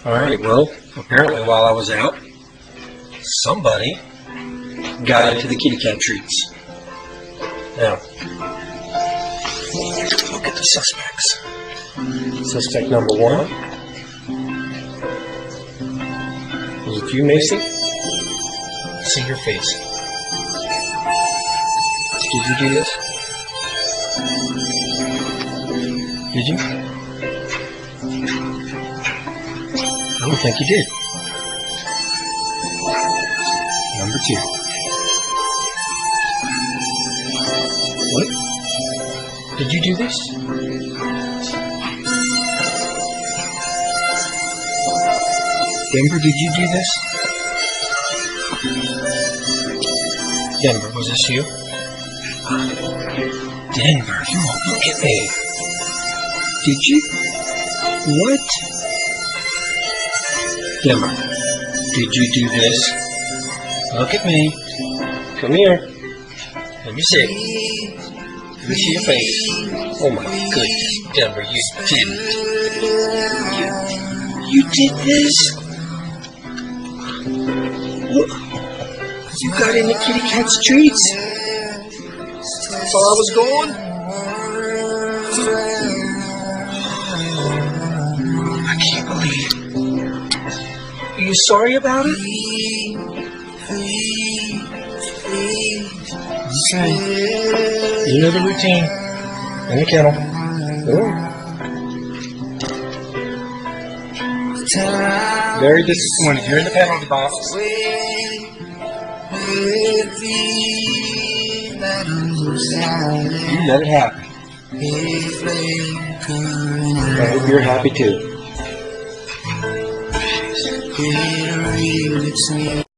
Alright, well, apparently while I was out, somebody got into the kitty cat treats. Now, look at the suspects. Suspect number 1. Is it you, Macy? See your face. Did you do this? Did you? I don't think you did. Number 2. What? Did you do this? Denver, did you do this? Denver, was this you? Denver, you won't look at me. Did you? What? Denver, did you do this? Look at me. Come here. Let me see. Let me see your face. Oh my goodness, Denver, you didn't. You did this? What? You got in the kitty cat's treats? While I was gone? I can't believe it. Are you sorry about it? Okay. You know the routine. In the kennel. Very disappointed. You're in the penalty box. You let it happen. I hope you're happy too.